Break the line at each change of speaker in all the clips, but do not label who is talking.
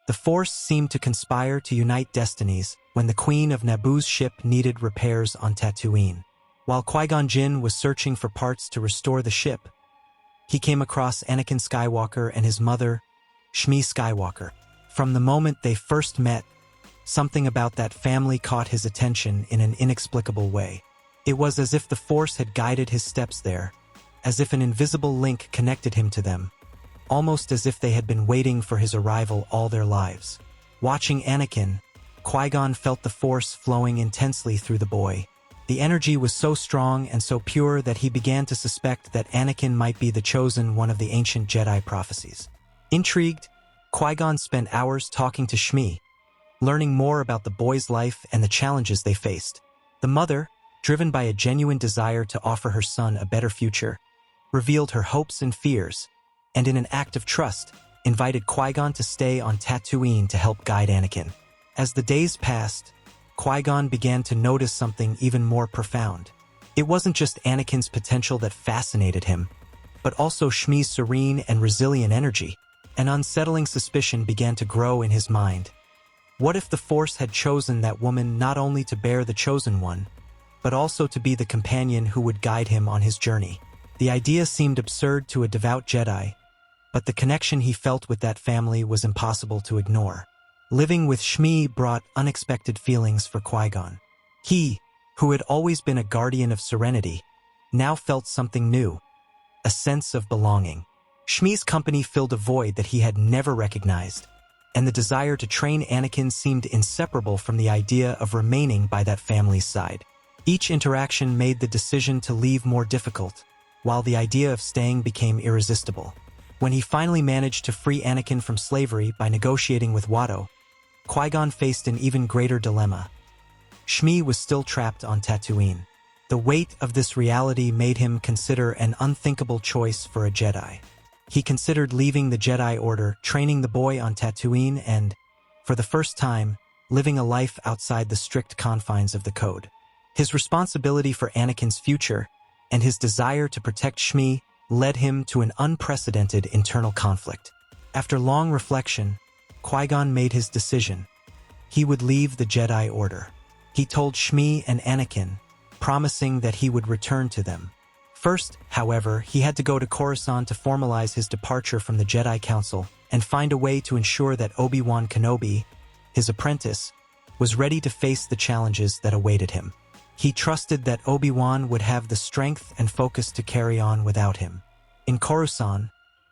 The Force seemed to conspire to unite destinies when the Queen of Naboo's ship needed repairs on Tatooine. While Qui-Gon Jinn was searching for parts to restore the ship, he came across Anakin Skywalker and his mother, Shmi Skywalker. From the moment they first met, something about that family caught his attention in an inexplicable way. It was as if the Force had guided his steps there, as if an invisible link connected him to them, almost as if they had been waiting for his arrival all their lives. Watching Anakin, Qui-Gon felt the Force flowing intensely through the boy. The energy was so strong and so pure that he began to suspect that Anakin might be the chosen one of the ancient Jedi prophecies. Intrigued, Qui-Gon spent hours talking to Shmi, learning more about the boy's life and the challenges they faced. The mother, driven by a genuine desire to offer her son a better future, revealed her hopes and fears, and in an act of trust, invited Qui-Gon to stay on Tatooine to help guide Anakin. As the days passed, Qui-Gon began to notice something even more profound. It wasn't just Anakin's potential that fascinated him, but also Shmi's serene and resilient energy. An unsettling suspicion began to grow in his mind. What if the Force had chosen that woman not only to bear the chosen one, but also to be the companion who would guide him on his journey? The idea seemed absurd to a devout Jedi, but the connection he felt with that family was impossible to ignore. Living with Shmi brought unexpected feelings for Qui-Gon. He, who had always been a guardian of serenity, now felt something new, a sense of belonging. Shmi's company filled a void that he had never recognized, and the desire to train Anakin seemed inseparable from the idea of remaining by that family's side. Each interaction made the decision to leave more difficult, while the idea of staying became irresistible. When he finally managed to free Anakin from slavery by negotiating with Watto, Qui-Gon faced an even greater dilemma. Shmi was still trapped on Tatooine. The weight of this reality made him consider an unthinkable choice for a Jedi. He considered leaving the Jedi Order, training the boy on Tatooine, and, for the first time, living a life outside the strict confines of the Code. His responsibility for Anakin's future and his desire to protect Shmi led him to an unprecedented internal conflict. After long reflection, Qui-Gon made his decision. He would leave the Jedi Order. He told Shmi and Anakin, promising that he would return to them. First, however, he had to go to Coruscant to formalize his departure from the Jedi Council and find a way to ensure that Obi-Wan Kenobi, his apprentice, was ready to face the challenges that awaited him. He trusted that Obi-Wan would have the strength and focus to carry on without him. In Coruscant,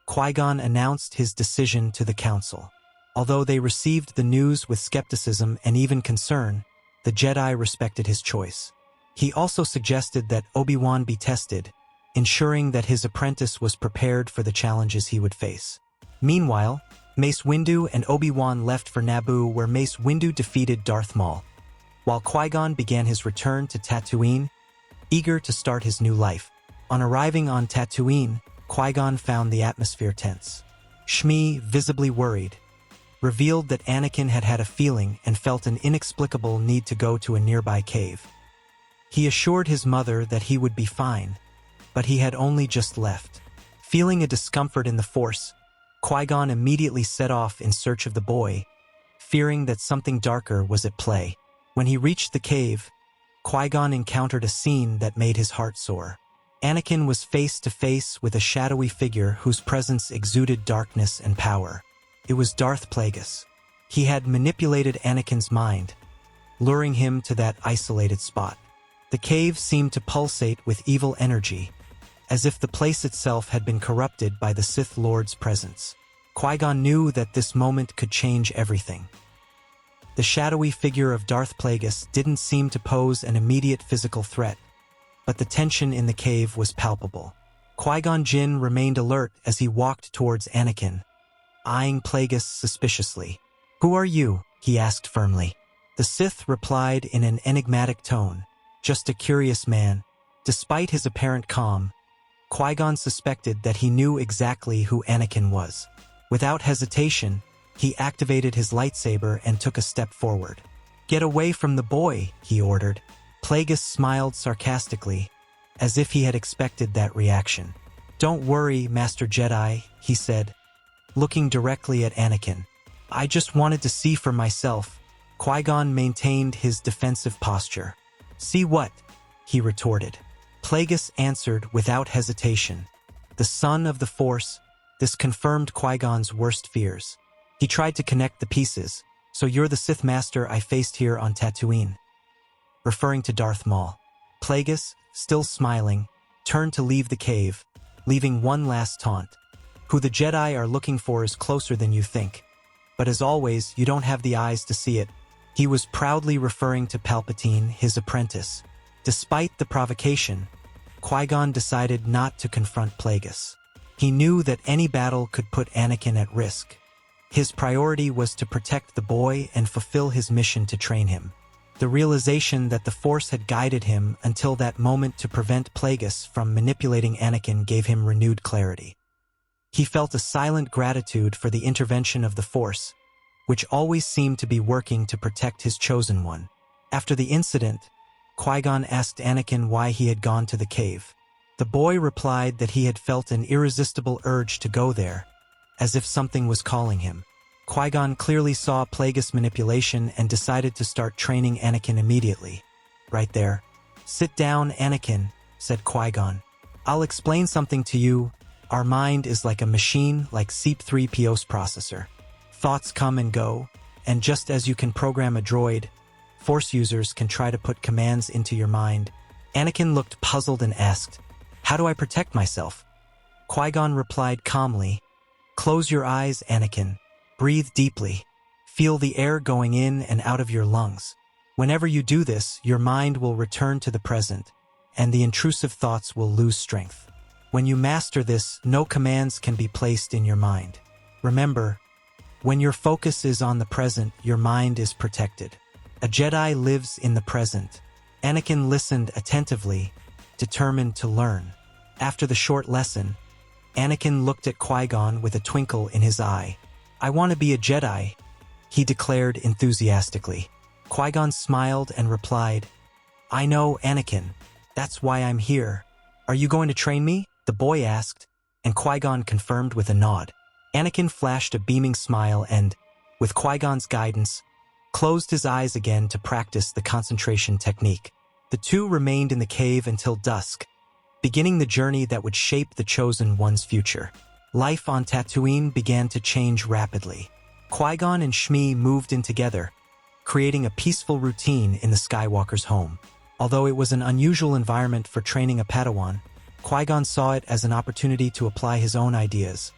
Qui-Gon announced his decision to the Council. Although they received the news with skepticism and even concern, the Jedi respected his choice. He also suggested that Obi-Wan be tested, ensuring that his apprentice was prepared for the challenges he would face. Meanwhile, Mace Windu and Obi-Wan left for Naboo, where Mace Windu defeated Darth Maul, while Qui-Gon began his return to Tatooine, eager to start his new life. On arriving on Tatooine, Qui-Gon found the atmosphere tense. Shmi, visibly worried, revealed that Anakin had had a feeling and felt an inexplicable need to go to a nearby cave. He assured his mother that he would be fine, but he had only just left. Feeling a discomfort in the Force, Qui-Gon immediately set off in search of the boy, fearing that something darker was at play. When he reached the cave, Qui-Gon encountered a scene that made his heart soar. Anakin was face to face with a shadowy figure whose presence exuded darkness and power. It was Darth Plagueis. He had manipulated Anakin's mind, luring him to that isolated spot. The cave seemed to pulsate with evil energy, as if the place itself had been corrupted by the Sith Lord's presence. Qui-Gon knew that this moment could change everything. The shadowy figure of Darth Plagueis didn't seem to pose an immediate physical threat, but the tension in the cave was palpable. Qui-Gon Jinn remained alert as he walked towards Anakin, eyeing Plagueis suspiciously. "Who are you?" he asked firmly. The Sith replied in an enigmatic tone, "Just a curious man." Despite his apparent calm, Qui-Gon suspected that he knew exactly who Anakin was. Without hesitation, he activated his lightsaber and took a step forward. "Get away from the boy," he ordered. Plagueis smiled sarcastically, as if he had expected that reaction. "Don't worry, Master Jedi," he said, looking directly at Anakin. I just wanted to see for myself. Qui-Gon maintained his defensive posture. See what? He retorted. Plagueis answered without hesitation. The son of the Force. This confirmed Qui-Gon's worst fears. He tried to connect the pieces. So you're the Sith Master I faced here on Tatooine. Referring to Darth Maul. Plagueis, still smiling, turned to leave the cave, leaving one last taunt. Who the Jedi are looking for is closer than you think. But as always, you don't have the eyes to see it. He was proudly referring to Palpatine, his apprentice. Despite the provocation, Qui-Gon decided not to confront Plagueis. He knew that any battle could put Anakin at risk. His priority was to protect the boy and fulfill his mission to train him. The realization that the Force had guided him until that moment to prevent Plagueis from manipulating Anakin gave him renewed clarity. He felt a silent gratitude for the intervention of the Force, which always seemed to be working to protect his chosen one. After the incident, Qui-Gon asked Anakin why he had gone to the cave. The boy replied that he had felt an irresistible urge to go there, as if something was calling him. Qui-Gon clearly saw Plagueis' manipulation and decided to start training Anakin immediately. Right there. Sit down, Anakin, said Qui-Gon. I'll explain something to you. Our mind is like a machine, like C-3PO's processor. Thoughts come and go, and just as you can program a droid, Force users can try to put commands into your mind. Anakin looked puzzled and asked, "How do I protect myself?" Qui-Gon replied calmly, "Close your eyes, Anakin. Breathe deeply. Feel the air going in and out of your lungs. Whenever you do this, your mind will return to the present, and the intrusive thoughts will lose strength. When you master this, no commands can be placed in your mind. Remember, when your focus is on the present, your mind is protected. A Jedi lives in the present." Anakin listened attentively, determined to learn. After the short lesson, Anakin looked at Qui-Gon with a twinkle in his eye. "I want to be a Jedi," he declared enthusiastically. Qui-Gon smiled and replied, "I know, Anakin. That's why I'm here. Are you going to train me?" the boy asked, and Qui-Gon confirmed with a nod. Anakin flashed a beaming smile and, with Qui-Gon's guidance, closed his eyes again to practice the concentration technique. The two remained in the cave until dusk, beginning the journey that would shape the Chosen One's future. Life on Tatooine began to change rapidly. Qui-Gon and Shmi moved in together, creating a peaceful routine in the Skywalker's home. Although it was an unusual environment for training a Padawan, Qui-Gon saw it as an opportunity to apply his own ideas,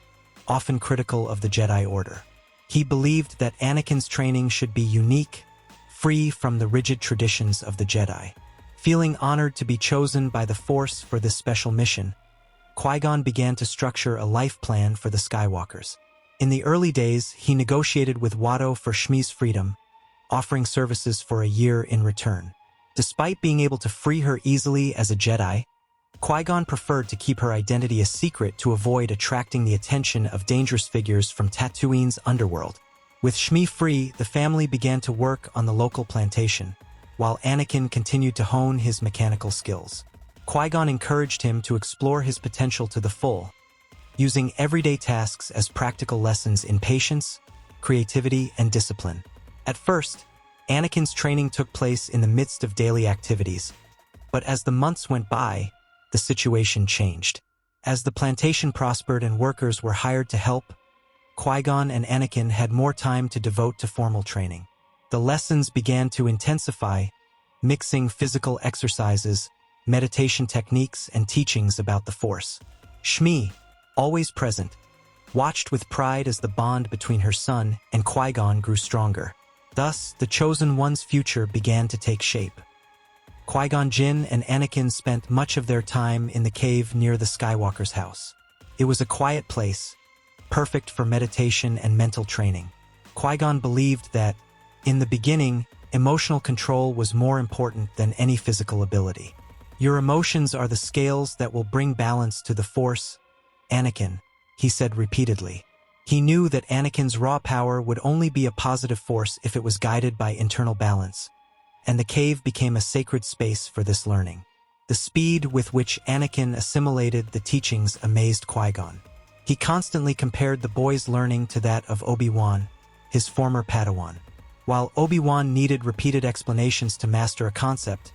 often critical of the Jedi Order. He believed that Anakin's training should be unique, free from the rigid traditions of the Jedi. Feeling honored to be chosen by the Force for this special mission, Qui-Gon began to structure a life plan for the Skywalkers. In the early days, he negotiated with Watto for Shmi's freedom, offering services for a year in return. Despite being able to free her easily as a Jedi, Qui-Gon preferred to keep her identity a secret to avoid attracting the attention of dangerous figures from Tatooine's underworld. With Shmi free, the family began to work on the local plantation, while Anakin continued to hone his mechanical skills. Qui-Gon encouraged him to explore his potential to the full, using everyday tasks as practical lessons in patience, creativity, and discipline. At first, Anakin's training took place in the midst of daily activities, but as the months went by, the situation changed. As the plantation prospered and workers were hired to help, Qui-Gon and Anakin had more time to devote to formal training. The lessons began to intensify, mixing physical exercises, meditation techniques, and teachings about the Force. Shmi, always present, watched with pride as the bond between her son and Qui-Gon grew stronger. Thus, the Chosen One's future began to take shape. Qui-Gon Jinn and Anakin spent much of their time in the cave near the Skywalker's house. It was a quiet place, perfect for meditation and mental training. Qui-Gon believed that, in the beginning, emotional control was more important than any physical ability. "Your emotions are the scales that will bring balance to the Force, Anakin," he said repeatedly. He knew that Anakin's raw power would only be a positive force if it was guided by internal balance, and the cave became a sacred space for this learning. The speed with which Anakin assimilated the teachings amazed Qui-Gon. He constantly compared the boy's learning to that of Obi-Wan, his former Padawan. While Obi-Wan needed repeated explanations to master a concept,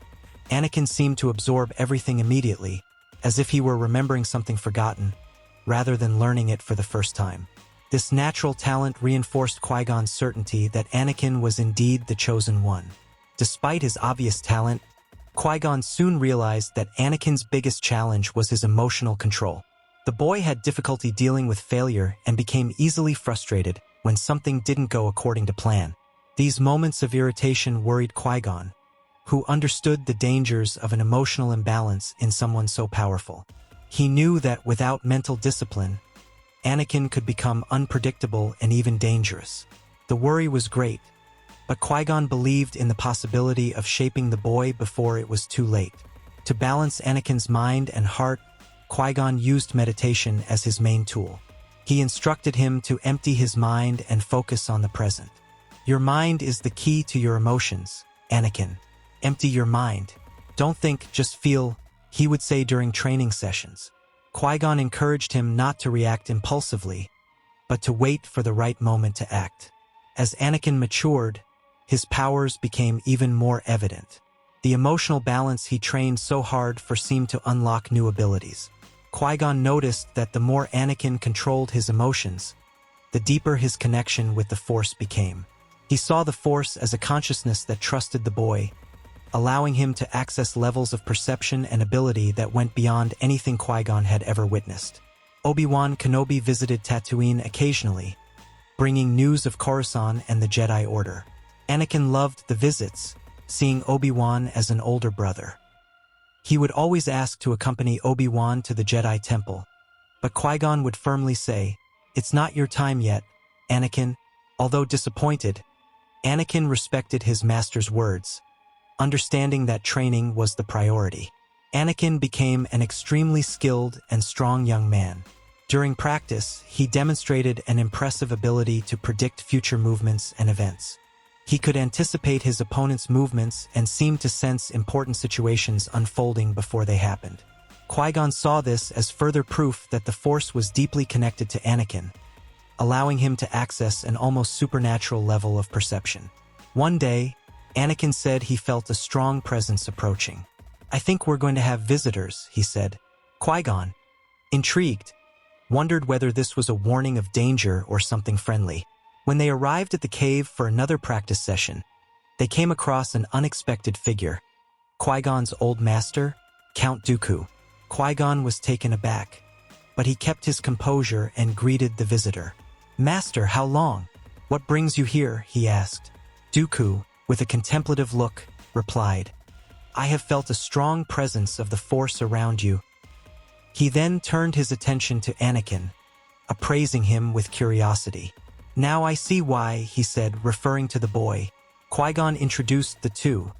Anakin seemed to absorb everything immediately, as if he were remembering something forgotten, rather than learning it for the first time. This natural talent reinforced Qui-Gon's certainty that Anakin was indeed the chosen one. Despite his obvious talent, Qui-Gon soon realized that Anakin's biggest challenge was his emotional control. The boy had difficulty dealing with failure and became easily frustrated when something didn't go according to plan. These moments of irritation worried Qui-Gon, who understood the dangers of an emotional imbalance in someone so powerful. He knew that without mental discipline, Anakin could become unpredictable and even dangerous. The worry was great, but Qui-Gon believed in the possibility of shaping the boy before it was too late. To balance Anakin's mind and heart, Qui-Gon used meditation as his main tool. He instructed him to empty his mind and focus on the present. Your mind is the key to your emotions, Anakin. Empty your mind. Don't think, just feel, he would say during training sessions. Qui-Gon encouraged him not to react impulsively, but to wait for the right moment to act. As Anakin matured, his powers became even more evident. The emotional balance he trained so hard for seemed to unlock new abilities. Qui-Gon noticed that the more Anakin controlled his emotions, the deeper his connection with the Force became. He saw the Force as a consciousness that trusted the boy, allowing him to access levels of perception and ability that went beyond anything Qui-Gon had ever witnessed. Obi-Wan Kenobi visited Tatooine occasionally, bringing news of Coruscant and the Jedi Order. Anakin loved the visits, seeing Obi-Wan as an older brother. He would always ask to accompany Obi-Wan to the Jedi Temple, but Qui-Gon would firmly say, "It's not your time yet, Anakin." Although disappointed, Anakin respected his master's words, understanding that training was the priority. Anakin became an extremely skilled and strong young man. During practice, he demonstrated an impressive ability to predict future movements and events. He could anticipate his opponent's movements and seemed to sense important situations unfolding before they happened. Qui-Gon saw this as further proof that the Force was deeply connected to Anakin, allowing him to access an almost supernatural level of perception. One day, Anakin said he felt a strong presence approaching. "I think we're going to have visitors," he said. Qui-Gon, intrigued, wondered whether this was a warning of danger or something friendly. When they arrived at the cave for another practice session, they came across an unexpected figure. Qui-Gon's old master, Count Dooku. Qui-Gon was taken aback, but he kept his composure and greeted the visitor. "Master, how long? What brings you here?" he asked. Dooku, with a contemplative look, replied, "I have felt a strong presence of the Force around you." He then turned his attention to Anakin, appraising him with curiosity. "Now I see why," he said, referring to the boy. Qui-Gon introduced the two.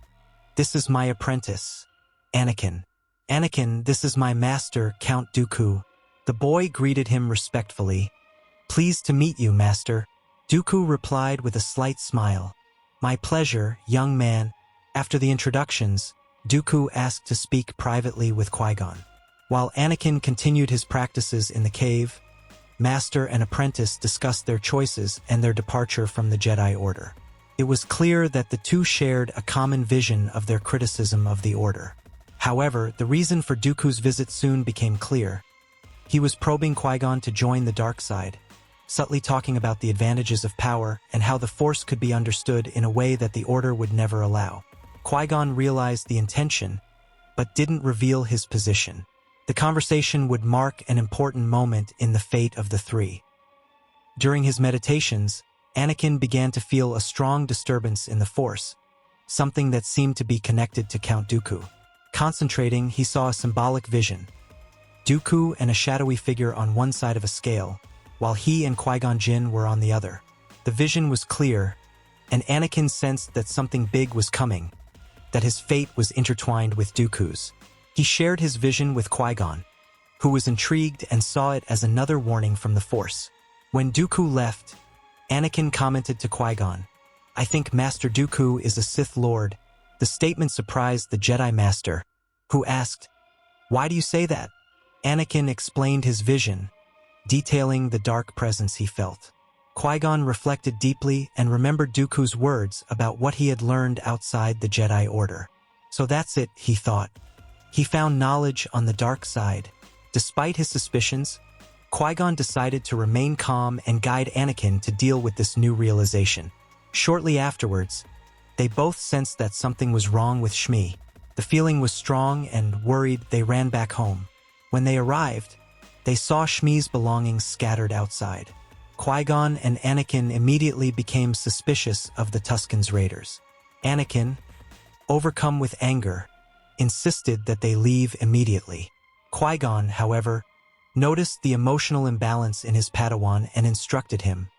"This is my apprentice, Anakin. Anakin, this is my master, Count Dooku." The boy greeted him respectfully. "Pleased to meet you, master." Dooku replied with a slight smile. "My pleasure, young man." After the introductions, Dooku asked to speak privately with Qui-Gon. While Anakin continued his practices in the cave, master and apprentice discussed their choices and their departure from the Jedi Order. It was clear that the two shared a common vision of their criticism of the Order. However, the reason for Dooku's visit soon became clear. He was probing Qui-Gon to join the dark side, subtly talking about the advantages of power and how the Force could be understood in a way that the Order would never allow. Qui-Gon realized the intention, but didn't reveal his position. The conversation would mark an important moment in the fate of the three. During his meditations, Anakin began to feel a strong disturbance in the Force, something that seemed to be connected to Count Dooku. Concentrating, he saw a symbolic vision. Dooku and a shadowy figure on one side of a scale, while he and Qui-Gon Jinn were on the other. The vision was clear, and Anakin sensed that something big was coming, that his fate was intertwined with Dooku's. He shared his vision with Qui-Gon, who was intrigued and saw it as another warning from the Force. When Dooku left, Anakin commented to Qui-Gon, "I think Master Dooku is a Sith Lord." The statement surprised the Jedi Master, who asked, "Why do you say that?" Anakin explained his vision, detailing the dark presence he felt. Qui-Gon reflected deeply and remembered Dooku's words about what he had learned outside the Jedi Order. So that's it, he thought. He found knowledge on the dark side. Despite his suspicions, Qui-Gon decided to remain calm and guide Anakin to deal with this new realization. Shortly afterwards, they both sensed that something was wrong with Shmi. The feeling was strong, and worried, they ran back home. When they arrived, they saw Shmi's belongings scattered outside. Qui-Gon and Anakin immediately became suspicious of the Tusken's raiders. Anakin, overcome with anger, insisted that they leave immediately. Qui-Gon, however, noticed the emotional imbalance in his Padawan and instructed him,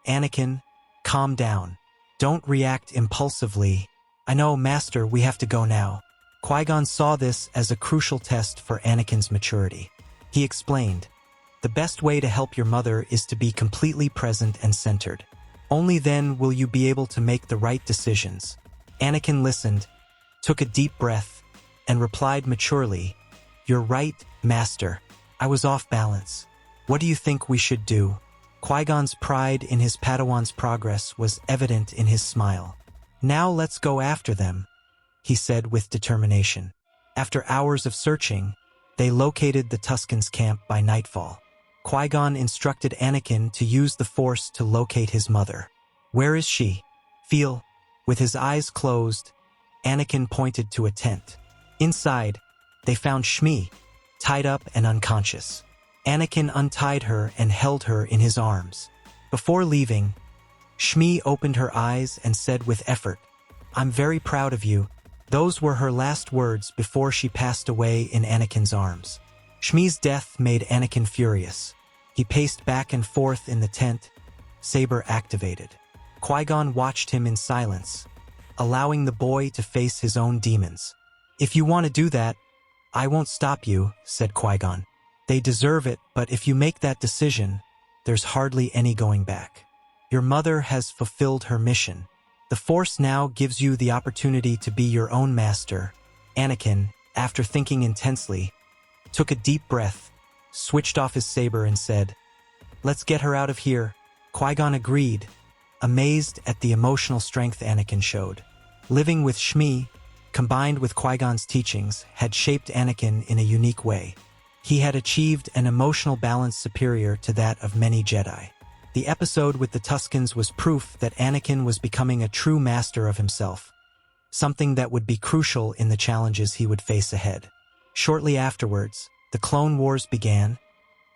"Anakin, calm down. Don't react impulsively. I know, Master, we have to go now." Qui-Gon saw this as a crucial test for Anakin's maturity. He explained, "The best way to help your mother is to be completely present and centered. Only then will you be able to make the right decisions." Anakin listened, took a deep breath, and replied maturely, "You're right, Master. I was off balance. What do you think we should do?" Qui-Gon's pride in his Padawan's progress was evident in his smile. "Now let's go after them," he said with determination. After hours of searching, they located the Tusken's camp by nightfall. Qui-Gon instructed Anakin to use the Force to locate his mother. "Where is she?" "Feel." With his eyes closed, Anakin pointed to a tent. Inside, they found Shmi, tied up and unconscious. Anakin untied her and held her in his arms. Before leaving, Shmi opened her eyes and said with effort, "I'm very proud of you." Those were her last words before she passed away in Anakin's arms. Shmi's death made Anakin furious. He paced back and forth in the tent, saber activated. Qui-Gon watched him in silence, allowing the boy to face his own demons. "If you want to do that, I won't stop you," said Qui-Gon. "They deserve it, but if you make that decision, there's hardly any going back. Your mother has fulfilled her mission. The Force now gives you the opportunity to be your own master." Anakin, after thinking intensely, took a deep breath, switched off his saber and said, "Let's get her out of here." Qui-Gon agreed, amazed at the emotional strength Anakin showed. Living with Shmi, combined with Qui-Gon's teachings, had shaped Anakin in a unique way. He had achieved an emotional balance superior to that of many Jedi. The episode with the Tuskens was proof that Anakin was becoming a true master of himself, something that would be crucial in the challenges he would face ahead. Shortly afterwards, the Clone Wars began,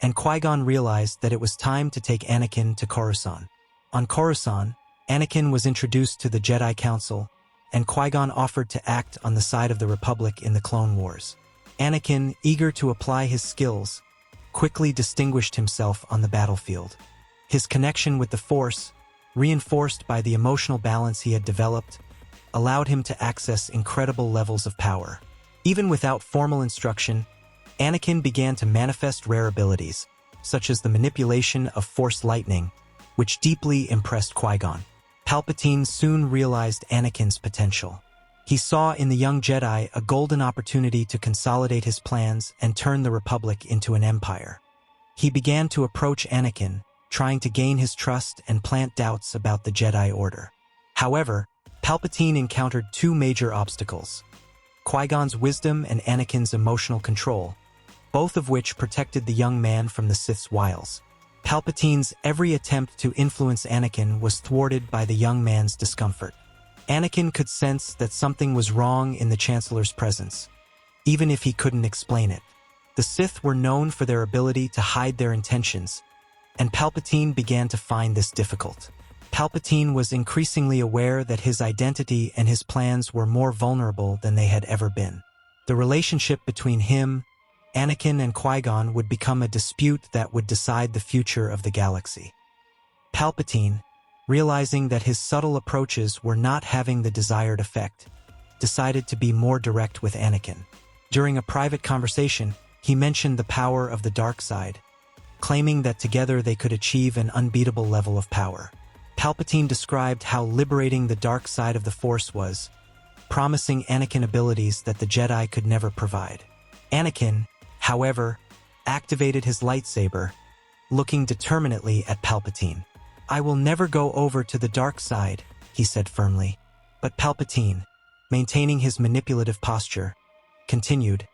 and Qui-Gon realized that it was time to take Anakin to Coruscant. On Coruscant, Anakin was introduced to the Jedi Council, and Qui-Gon offered to act on the side of the Republic in the Clone Wars. Anakin, eager to apply his skills, quickly distinguished himself on the battlefield. His connection with the Force, reinforced by the emotional balance he had developed, allowed him to access incredible levels of power. Even without formal instruction, Anakin began to manifest rare abilities, such as the manipulation of Force lightning, which deeply impressed Qui-Gon. Palpatine soon realized Anakin's potential. He saw in the young Jedi a golden opportunity to consolidate his plans and turn the Republic into an empire. He began to approach Anakin, trying to gain his trust and plant doubts about the Jedi Order. However, Palpatine encountered two major obstacles: Qui-Gon's wisdom and Anakin's emotional control, both of which protected the young man from the Sith's wiles. Palpatine's every attempt to influence Anakin was thwarted by the young man's discomfort. Anakin could sense that something was wrong in the Chancellor's presence, even if he couldn't explain it. The Sith were known for their ability to hide their intentions, and Palpatine began to find this difficult. Palpatine was increasingly aware that his identity and his plans were more vulnerable than they had ever been. The relationship between him, Anakin, and Qui-Gon would become a dispute that would decide the future of the galaxy. Palpatine, realizing that his subtle approaches were not having the desired effect, decided to be more direct with Anakin. During a private conversation, he mentioned the power of the dark side, claiming that together they could achieve an unbeatable level of power. Palpatine described how liberating the dark side of the Force was, promising Anakin abilities that the Jedi could never provide. Anakin, however, activated his lightsaber, looking determinedly at Palpatine. "I will never go over to the dark side," he said firmly. But Palpatine, maintaining his manipulative posture, continued,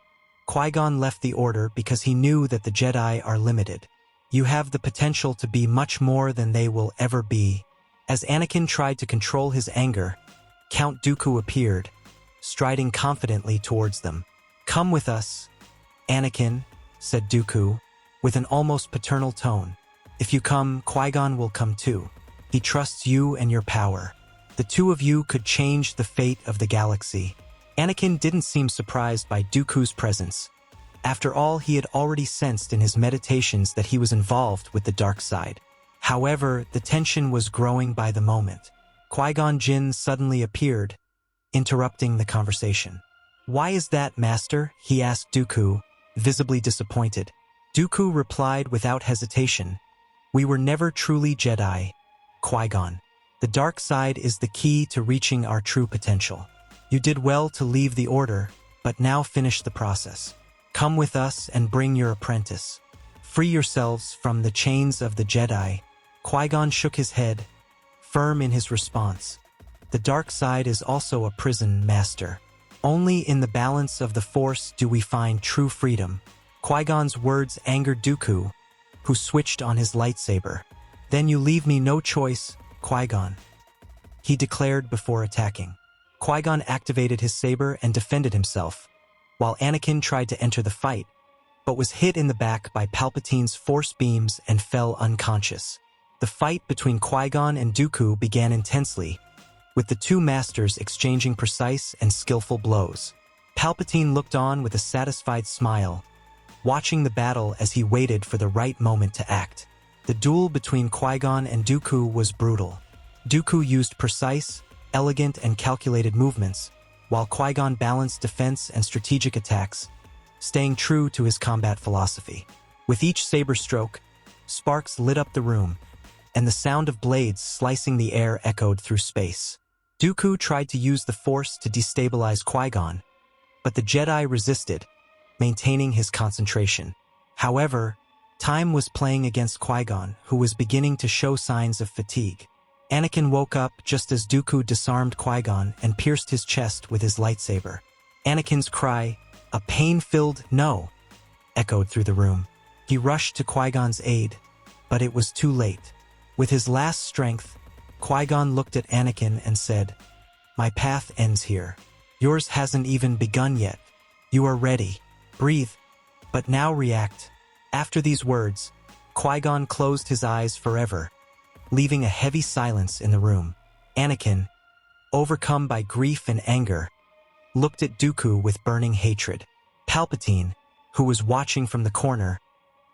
"Qui-Gon left the Order because he knew that the Jedi are limited. You have the potential to be much more than they will ever be." As Anakin tried to control his anger, Count Dooku appeared, striding confidently towards them. "Come with us, Anakin," said Dooku, with an almost paternal tone. "If you come, Qui-Gon will come too. He trusts you and your power. The two of you could change the fate of the galaxy." Anakin didn't seem surprised by Dooku's presence. After all, he had already sensed in his meditations that he was involved with the dark side. However, the tension was growing by the moment. Qui-Gon Jinn suddenly appeared, interrupting the conversation. "Why is that, Master?" he asked Dooku, visibly disappointed. Dooku replied without hesitation, "We were never truly Jedi, Qui-Gon. The dark side is the key to reaching our true potential. You did well to leave the Order, but now finish the process. Come with us and bring your apprentice. Free yourselves from the chains of the Jedi." Qui-Gon shook his head, firm in his response. "The dark side is also a prison, Master. Only in the balance of the Force do we find true freedom." Qui-Gon's words angered Dooku, who switched on his lightsaber. "Then you leave me no choice, Qui-Gon," he declared before attacking. Qui-Gon activated his saber and defended himself, while Anakin tried to enter the fight, but was hit in the back by Palpatine's force beams and fell unconscious. The fight between Qui-Gon and Dooku began intensely, with the two masters exchanging precise and skillful blows. Palpatine looked on with a satisfied smile, watching the battle as he waited for the right moment to act. The duel between Qui-Gon and Dooku was brutal. Dooku used precise, elegant, and calculated movements, while Qui-Gon balanced defense and strategic attacks, staying true to his combat philosophy. With each saber stroke, sparks lit up the room, and the sound of blades slicing the air echoed through space. Dooku tried to use the Force to destabilize Qui-Gon, but the Jedi resisted, maintaining his concentration. However, time was playing against Qui-Gon, who was beginning to show signs of fatigue. Anakin woke up just as Dooku disarmed Qui-Gon and pierced his chest with his lightsaber. Anakin's cry, a pain-filled "no," echoed through the room. He rushed to Qui-Gon's aid, but it was too late. With his last strength, Qui-Gon looked at Anakin and said, "My path ends here. Yours hasn't even begun yet. You are ready. Breathe, but now react." After these words, Qui-Gon closed his eyes forever, leaving a heavy silence in the room. Anakin, overcome by grief and anger, looked at Dooku with burning hatred. Palpatine, who was watching from the corner,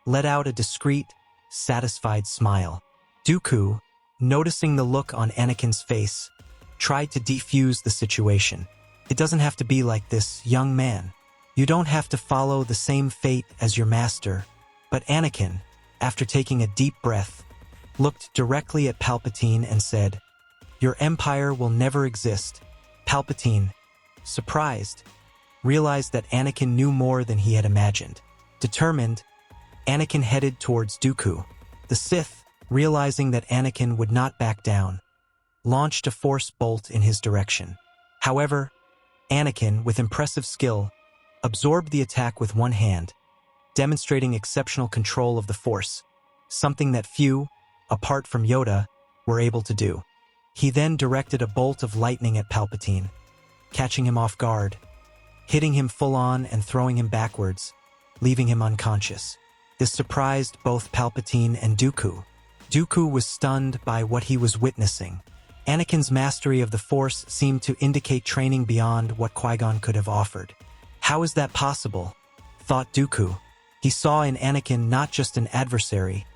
let out a discreet, satisfied smile. Dooku, noticing the look on Anakin's face, tried to defuse the situation. "It doesn't have to be like this, young man. You don't have to follow the same fate as your master." But Anakin, after taking a deep breath, looked directly at Palpatine and said, "Your empire will never exist." Palpatine, surprised, realized that Anakin knew more than he had imagined. Determined, Anakin headed towards Dooku. The Sith, realizing that Anakin would not back down, launched a force bolt in his direction. However, Anakin, with impressive skill, absorbed the attack with one hand, demonstrating exceptional control of the Force, something that few, apart from Yoda, were able to do. He then directed a bolt of lightning at Palpatine, catching him off guard, hitting him full-on and throwing him backwards, leaving him unconscious. This surprised both Palpatine and Dooku. Dooku was stunned by what he was witnessing. Anakin's mastery of the Force seemed to indicate training beyond what Qui-Gon could have offered. How is that possible? Thought Dooku. He saw in Anakin not just an adversary,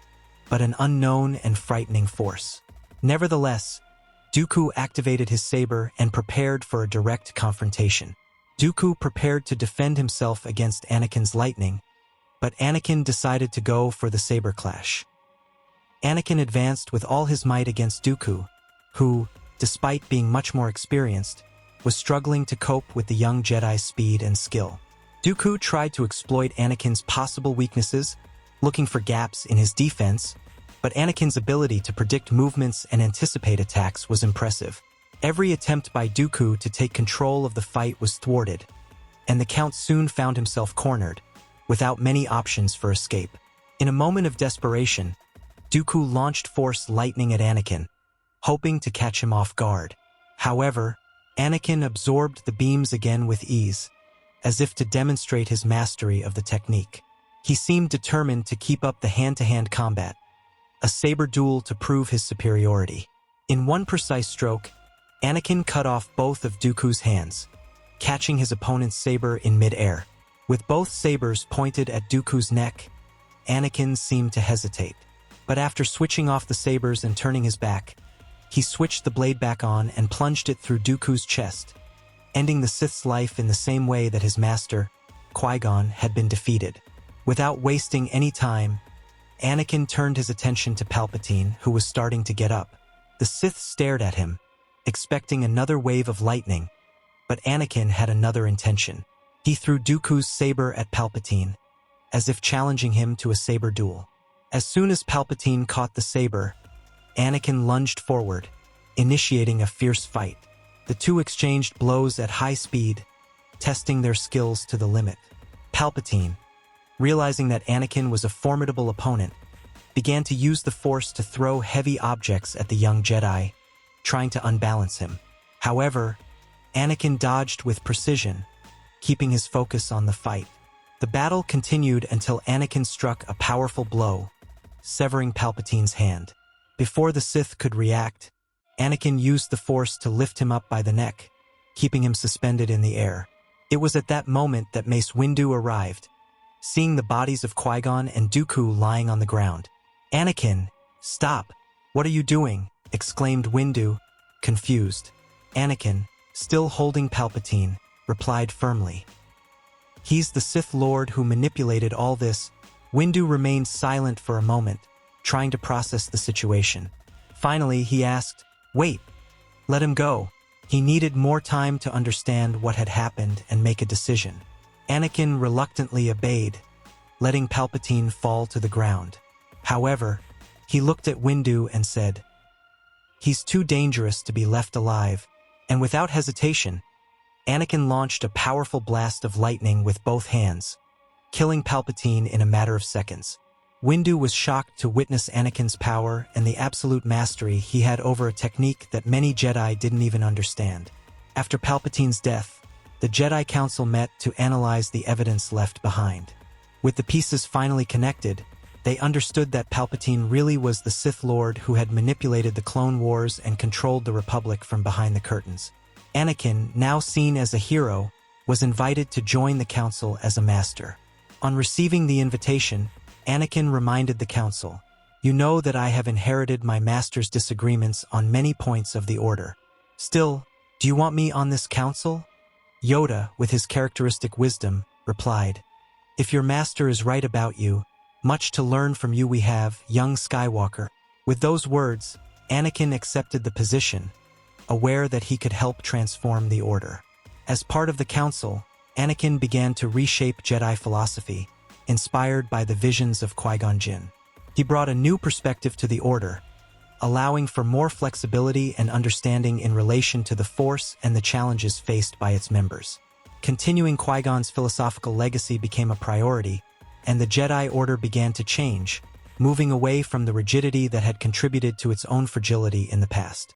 but an unknown and frightening force. Nevertheless, Dooku activated his saber and prepared for a direct confrontation. Dooku prepared to defend himself against Anakin's lightning, but Anakin decided to go for the saber clash. Anakin advanced with all his might against Dooku, who, despite being much more experienced, was struggling to cope with the young Jedi's speed and skill. Dooku tried to exploit Anakin's possible weaknesses, looking for gaps in his defense, but Anakin's ability to predict movements and anticipate attacks was impressive. Every attempt by Dooku to take control of the fight was thwarted, and the Count soon found himself cornered, without many options for escape. In a moment of desperation, Dooku launched Force lightning at Anakin, hoping to catch him off guard. However, Anakin absorbed the beams again with ease, as if to demonstrate his mastery of the technique. He seemed determined to keep up the hand-to-hand combat, a saber duel to prove his superiority. In one precise stroke, Anakin cut off both of Dooku's hands, catching his opponent's saber in mid-air. With both sabers pointed at Dooku's neck, Anakin seemed to hesitate. But after switching off the sabers and turning his back, he switched the blade back on and plunged it through Dooku's chest, ending the Sith's life in the same way that his master, Qui-Gon, had been defeated. Without wasting any time, Anakin turned his attention to Palpatine, who was starting to get up. The Sith stared at him, expecting another wave of lightning, but Anakin had another intention. He threw Dooku's saber at Palpatine, as if challenging him to a saber duel. As soon as Palpatine caught the saber, Anakin lunged forward, initiating a fierce fight. The two exchanged blows at high speed, testing their skills to the limit. Palpatine, realizing that Anakin was a formidable opponent, began to use the Force to throw heavy objects at the young Jedi, trying to unbalance him. However, Anakin dodged with precision, keeping his focus on the fight. The battle continued until Anakin struck a powerful blow, severing Palpatine's hand. Before the Sith could react, Anakin used the Force to lift him up by the neck, keeping him suspended in the air. It was at that moment that Mace Windu arrived, seeing the bodies of Qui-Gon and Dooku lying on the ground. "Anakin, stop! What are you doing?" exclaimed Windu, confused. Anakin, still holding Palpatine, replied firmly, "He's the Sith Lord who manipulated all this." Windu remained silent for a moment, trying to process the situation. Finally, he asked, "Wait, let him go." He needed more time to understand what had happened and make a decision. Anakin reluctantly obeyed, letting Palpatine fall to the ground. However, he looked at Windu and said, "He's too dangerous to be left alive," and without hesitation, Anakin launched a powerful blast of lightning with both hands, killing Palpatine in a matter of seconds. Windu was shocked to witness Anakin's power and the absolute mastery he had over a technique that many Jedi didn't even understand. After Palpatine's death, the Jedi Council met to analyze the evidence left behind. With the pieces finally connected, they understood that Palpatine really was the Sith Lord who had manipulated the Clone Wars and controlled the Republic from behind the curtains. Anakin, now seen as a hero, was invited to join the Council as a master. On receiving the invitation, Anakin reminded the Council, "You know that I have inherited my master's disagreements on many points of the Order. Still, do you want me on this council?" Yoda, with his characteristic wisdom, replied, "If your master is right about you, much to learn from you we have, young Skywalker." With those words, Anakin accepted the position, aware that he could help transform the Order. As part of the council, Anakin began to reshape Jedi philosophy, inspired by the visions of Qui-Gon Jinn. He brought a new perspective to the Order, allowing for more flexibility and understanding in relation to the Force and the challenges faced by its members. Continuing Qui-Gon's philosophical legacy became a priority, and the Jedi Order began to change, moving away from the rigidity that had contributed to its own fragility in the past.